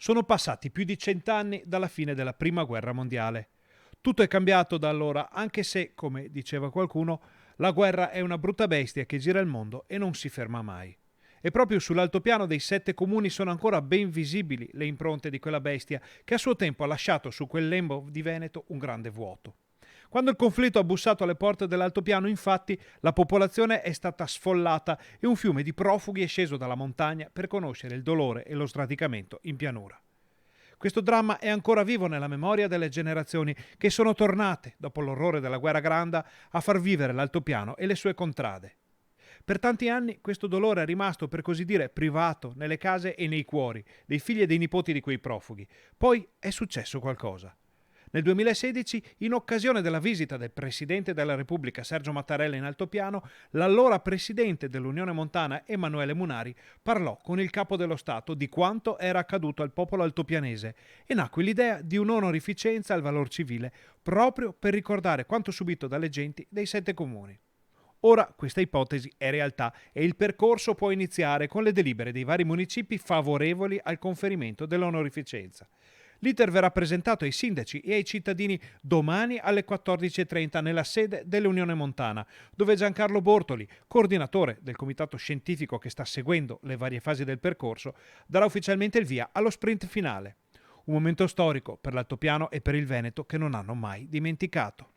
Sono passati più di 100 anni dalla fine della Prima Guerra Mondiale. Tutto è cambiato da allora, anche se, come diceva qualcuno, la guerra è una brutta bestia che gira il mondo e non si ferma mai. E proprio sull'altopiano dei 7 comuni sono ancora ben visibili le impronte di quella bestia che a suo tempo ha lasciato su quel lembo di Veneto un grande vuoto. Quando il conflitto ha bussato alle porte dell'altopiano, infatti, la popolazione è stata sfollata e un fiume di profughi è sceso dalla montagna per conoscere il dolore e lo sradicamento in pianura. Questo dramma è ancora vivo nella memoria delle generazioni che sono tornate, dopo l'orrore della guerra granda, a far vivere l'altopiano e le sue contrade. Per tanti anni questo dolore è rimasto, per così dire, privato nelle case e nei cuori dei figli e dei nipoti di quei profughi. Poi è successo qualcosa. Nel 2016, in occasione della visita del Presidente della Repubblica Sergio Mattarella in altopiano, l'allora Presidente dell'Unione Montana Emanuele Munari parlò con il Capo dello Stato di quanto era accaduto al popolo altopianese e nacque l'idea di un'onorificenza al valor civile proprio per ricordare quanto subito dalle genti dei 7 comuni. Ora questa ipotesi è realtà e il percorso può iniziare con le delibere dei vari municipi favorevoli al conferimento dell'onorificenza. L'iter verrà presentato ai sindaci e ai cittadini domani alle 14:30 nella sede dell'Unione Montana, dove Giancarlo Bortoli, coordinatore del comitato scientifico che sta seguendo le varie fasi del percorso, darà ufficialmente il via allo sprint finale. Un momento storico per l'altopiano e per il Veneto che non hanno mai dimenticato.